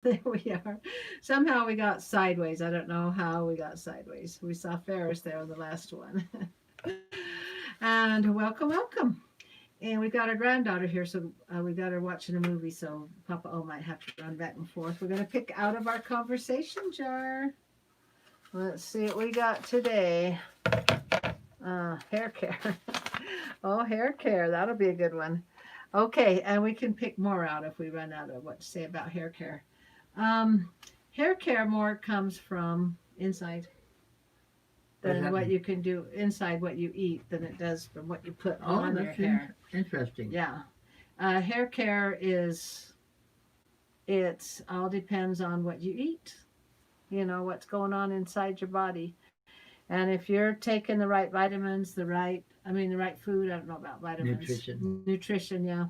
There we are. Somehow we got sideways. I don't know how we got sideways. We saw Ferris there on the last one. And welcome, welcome. And we got our granddaughter here, so we got her watching a movie, so Papa O might have to run back and forth. We're going to pick out of our conversation jar. Let's see what we got today. Hair care. Oh, hair care. That'll be a good one. Okay, and we can pick more out if we run out of what to say about hair care. Hair care more comes from inside than what you can do inside what you eat than it does from what you put on your hair. Interesting. Yeah. Hair care it's all depends on what you eat, what's going on inside your body. And if you're taking the right vitamins, the right food, I don't know about vitamins. Nutrition, yeah.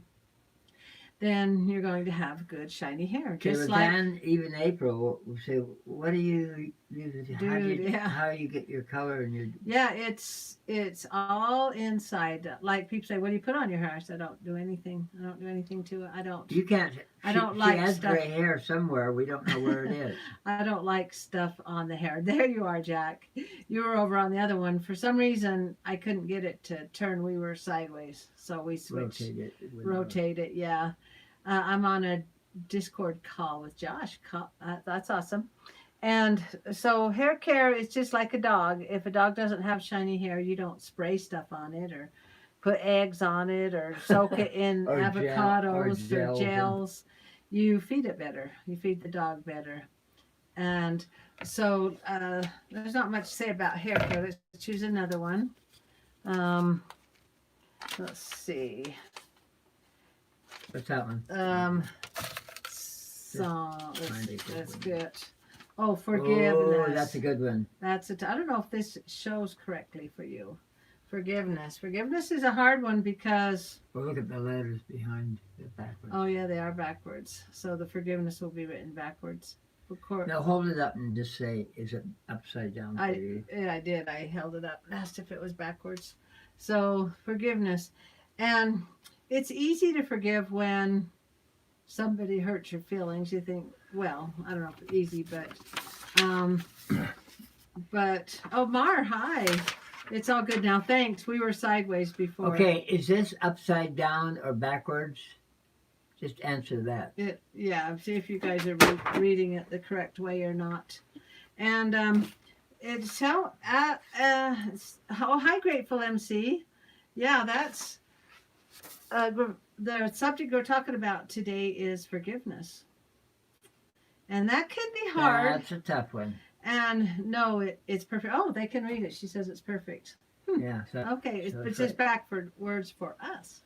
Then you're going to have good shiny hair. Okay, Just but like then even April will say, "What do you use? How do you get your color and your?" Yeah, it's all inside. Like people say, "What do you put on your hair?" I said, "I don't do anything. I don't do anything to it. I don't." You can't. I don't she like has stuff. gray hair somewhere. We don't know where it is. I don't like stuff on the hair. There you are, Jack. You were over on the other one. For some reason, I couldn't get it to turn. We were sideways, so we switched. Rotate it. Yeah. I'm on a Discord call with Josh. That's awesome. And so hair care is just like a dog. If a dog doesn't have shiny hair, you don't spray stuff on it or put eggs on it or soak it in avocados or gels. You feed it better. You feed the dog better. And so there's not much to say about hair care. Let's choose another one. Let's see. What's that one? That's good. Oh, forgiveness. Oh, that's a good one. I don't know if this shows correctly for you. Forgiveness. Forgiveness is a hard one because... Well, look at the letters behind the backwards. Oh, yeah, they are backwards. So the forgiveness will be written backwards. Now hold it up and just say, is it upside down for you? Yeah, I did. I held it up and asked if it was backwards. So forgiveness. And it's easy to forgive when somebody hurts your feelings. You think, well, I don't know if it's easy, oh, Mar, hi. It's all good now. Thanks. We were sideways before. Okay, is this upside down or backwards? Just answer that. See if you guys are reading it the correct way or not. And it's how, hi, Grateful MC. Yeah, that's, the subject we're talking about today is forgiveness. And that can be hard. That's a tough one. And no, it's perfect. Oh, they can read it. She says it's perfect. Yeah. So, okay, it's just backward words for us.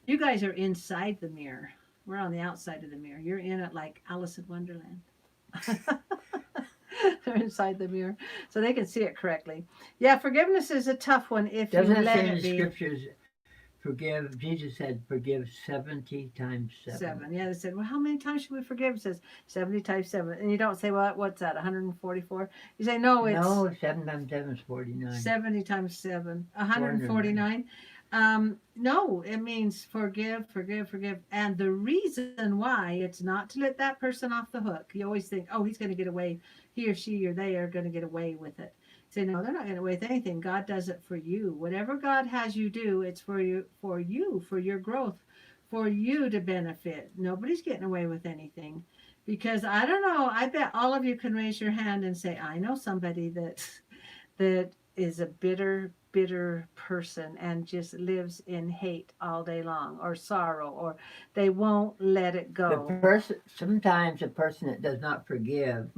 You guys are inside the mirror. We're on the outside of the mirror. You're in it like Alice in Wonderland. They're inside the mirror, so they can see it correctly. Yeah, forgiveness is a tough one if you let it be. Doesn't it say in the scriptures, forgive? Jesus said, forgive 70 times 7. Yeah, they said, well, how many times should we forgive? It says 70 times 7. And you don't say, well, what's that, 144? You say, no, it's... No, 7 times 7 is 49. 70 times 7, 149. No, it means forgive. And the reason why, it's not to let that person off the hook. You always think, oh, he's going to get away. He or she or they are going to get away with it. Say, no, they're not going to get away with anything. God does it for you. Whatever God has you do, it's for you, for your growth, for you to benefit. Nobody's getting away with anything. Because I don't know, I bet all of you can raise your hand and say, I know somebody that is a bitter person and just lives in hate all day long, or sorrow, or they won't let it go. Sometimes a person that does not forgive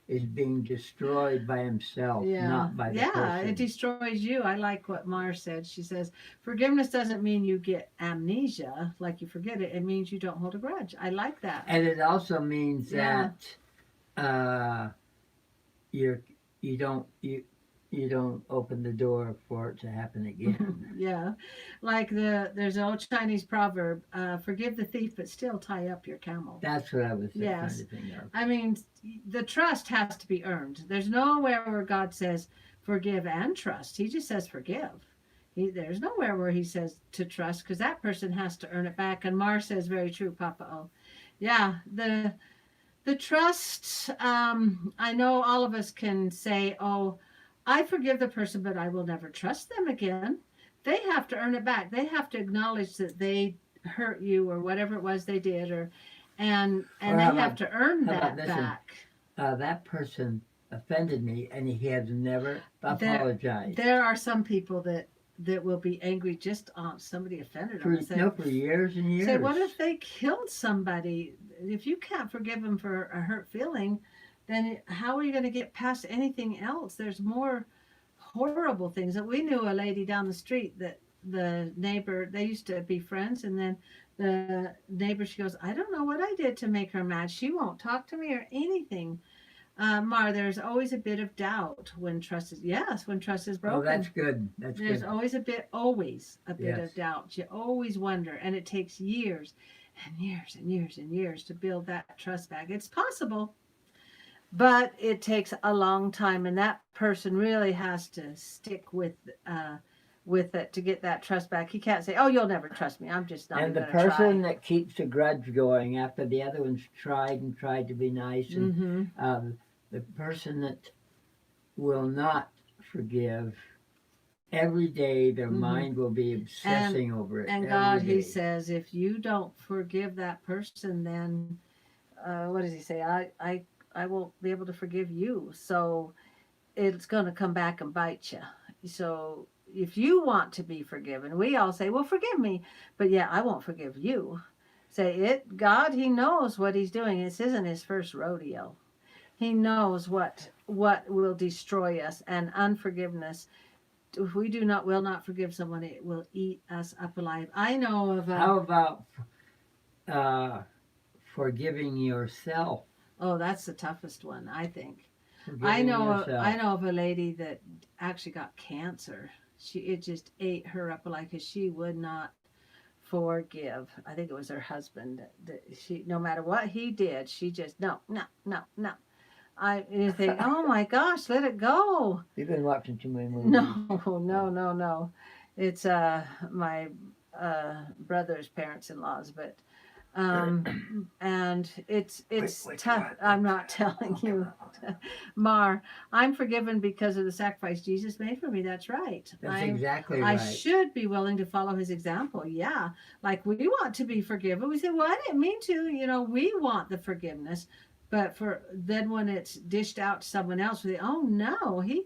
is being destroyed by himself, not by the person. Yeah, it destroys you. I like what Mar said. She says, forgiveness doesn't mean you get amnesia, like you forget it. It means you don't hold a grudge. I like that. And it also means that you don't open the door for it to happen again. Yeah. Like there's an old Chinese proverb, forgive the thief, but still tie up your camel. That's what I was trying to think of. I mean, the trust has to be earned. There's nowhere where God says forgive and trust. He just says forgive. There's nowhere where he says to trust, because that person has to earn it back. And Mar says, very true, Papa O. Yeah, The trust, I know all of us can say, oh, I forgive the person, but I will never trust them again. They have to earn it back. They have to acknowledge that they hurt you or whatever it was they did, or and Or they have to earn how about that this one? back. That person offended me, and he has never There apologized there are some people that will be angry just on somebody offended them and say, for years and say, years. what if they killed somebody? If you can't forgive them for a hurt feeling, then how are you going to get past anything else? There's more horrible things. That we knew a lady down the street that the neighbor, they used to be friends, and then the neighbor, she goes, I don't know what I did to make her mad. She won't talk to me or anything. Mar, there's always a bit of doubt when trust is, yes, when trust is Oh, that's broken. good. That's There's good. always a bit Yes. of doubt. You always wonder, and it takes years and years and years and years to build that trust back. It's possible, but it takes a long time, and that person really has to stick with it to get that trust back. He can't say, "Oh, you'll never trust me. I'm just not And even the going to person try." that keeps the grudge going after the other one's tried and tried to be nice, and Mm-hmm. the person that will not forgive, every day their Mm-hmm. mind will be And obsessing over it and every God, He day. says, if you don't forgive that person, then what does He say? I won't be able to forgive you. So it's going to come back and bite you. So if you want to be forgiven, we all say, well, forgive me. But yeah, I won't forgive you. Say it. God, He knows what He's doing. This isn't His first rodeo. He knows what will destroy us, and unforgiveness. If we do not will not forgive someone, it will eat us up alive. I know of a How about uh, forgiving yourself? oh, that's the toughest one, I think. Forgiving I yourself. know of a lady that actually got cancer. She it just ate her up like because she would not forgive. I think it was her husband that she no matter what he did, she just no no no no. You think, oh my gosh, let it go. You've been watching too many movies. No no Oh. no no. It's my brother's parents-in-laws, but and it's Which tough. one? I'm Which not telling you, Mar. I'm forgiven because of the sacrifice Jesus made for me. That's right. That's exactly I right. should be willing to follow His example. Yeah, like we want to be forgiven. We say, well, I didn't mean to. We want the forgiveness, but for then when it's dished out to someone else, we say, oh no, he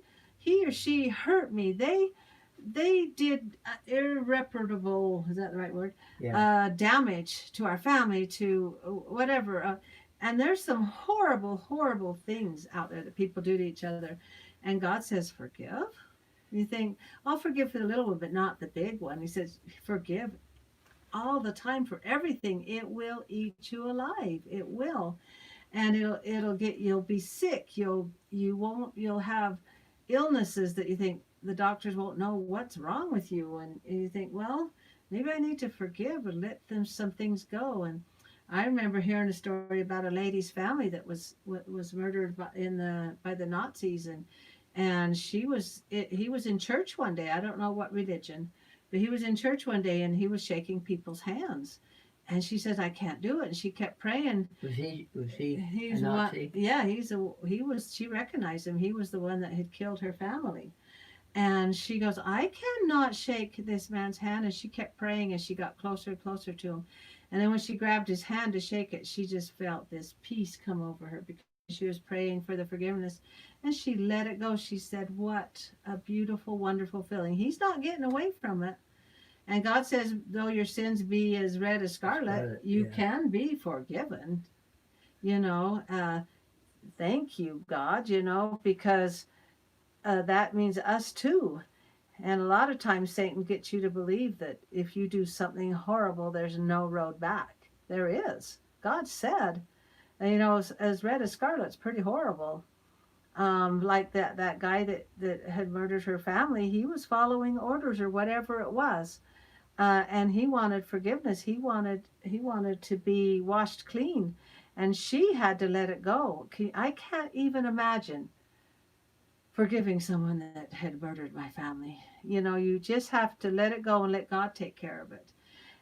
or she hurt me. They did irreparable, is that the right word, Yeah. damage to our family, to whatever, and there's some horrible things out there that people do to each other, and God says forgive. You think, I'll forgive for the little one but not the big one. He says forgive all the time for everything. It will eat you alive. It will. And it'll get, you'll be sick, you'll have illnesses that you think the doctors won't know what's wrong with you, and you think, well, maybe I need to forgive and let them some things go. And I remember hearing a story about a lady's family that was murdered by the Nazis, and he was in church one day. I don't know what religion, but he was in church one day and he was shaking people's hands, and she says, I can't do it. And she kept praying. Was he a He's what? Nazi? Yeah, he was. She recognized him. He was the one that had killed her family. And she goes, I cannot shake this man's hand. And she kept praying as she got closer and closer to him. And then when she grabbed his hand to shake it, she just felt this peace come over her because she was praying for the forgiveness. And she let it go. She said, what a beautiful, wonderful feeling. He's not getting away from it. And God says, though your sins be as red as scarlet, Scarlet, you yeah. can be forgiven. You know, thank you, God, because that means us too. And a lot of times Satan gets you to believe that if you do something horrible, there's no road back. There is. God said, and, as red as scarlet's pretty horrible. Like that guy that had murdered her family, he was following orders or whatever it was, and he wanted forgiveness. He wanted to be washed clean, and she had to let it go. I can't even imagine forgiving someone that had murdered my family. You just have to let it go and let God take care of it.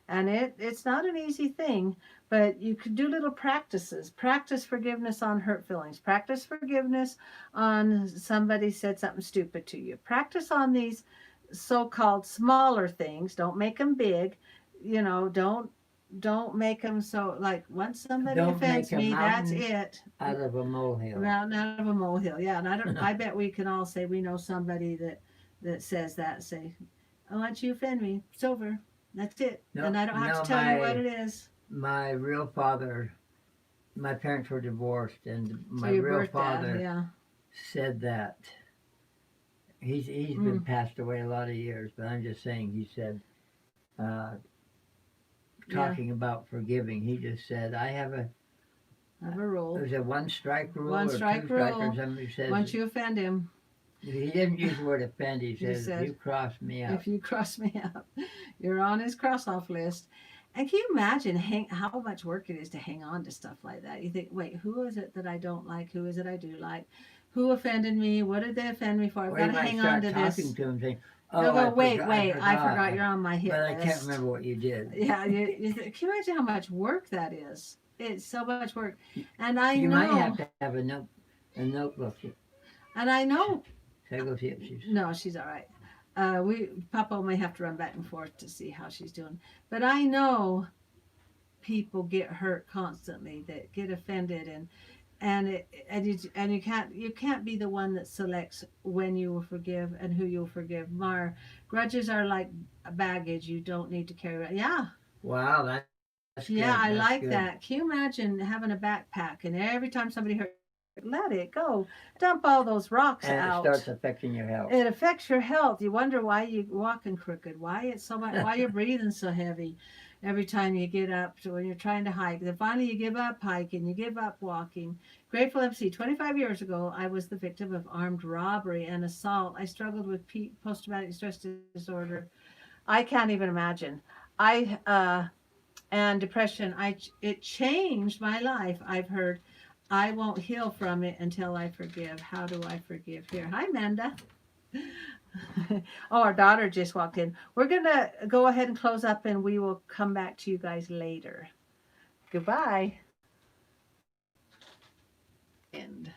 And it's not an easy thing, but you could do little practices. Practice forgiveness on hurt feelings. Practice forgiveness on somebody said something stupid to you. Practice on these so-called smaller things. Don't make them big. You know, don't make them so like once somebody Don't offends make a me, that's mountain it. out of a molehill. Well, out of a molehill, yeah. And I bet we can all say we know somebody that says that. Say, "Oh, once you offend me, it's over. That's it, No, and I don't have to no, tell you what it is." my real father, my parents were divorced, and So my your real birth dad, father yeah. said that. He's been Mm, passed away a lot of years, but I'm just saying. He said, uh, yeah. talking about forgiving, he just said, "I have a." I have a rule. There's a one strike rule One or two strike strike, or rule. somebody says. Once you offend him, He didn't use the word offend. He he says, "If said, you cross me if up." you cross me out, you're on his cross off list. And can you imagine how much work it is to hang on to stuff like that? You think, wait, who is it that I don't like? Who is it I do like? Who offended me? What did they offend me for? I've Or got you to might hang on start to talking this. to him, saying, They'll "Oh, go, I I forgot forgot, you're on my hit but I can't list. remember what you did." Yeah, can you imagine how much work that is? It's so much work. And I You might have know, to have a notebook. and I know, Should I go see if she's? no, she's all right. Papa may have to run back and forth to see how she's doing. But I know people get hurt constantly, that get offended, and you can't be the one that selects when you will forgive and who you'll forgive. Grudges are like baggage you don't need to carry around. Yeah, Wow, that's yeah, good. I That's like good. that. Can you imagine having a backpack and every time somebody hurt, let it go, dump all those rocks And it out. starts affecting your health. It affects your health. You wonder why you're walking crooked, why it's so much, why you're breathing so heavy every time you get up to when you're trying to hike. Then finally you give up hiking, you give up walking. Grateful MC. 25 years ago, I was the victim of armed robbery and assault. I struggled with post-traumatic stress disorder. I can't even imagine. I and depression. It changed my life. I've heard. I won't heal from it until I forgive. How do I forgive here? Hi, Amanda. Oh, our daughter just walked in. We're going to go ahead and close up and we will come back to you guys later. Goodbye. End.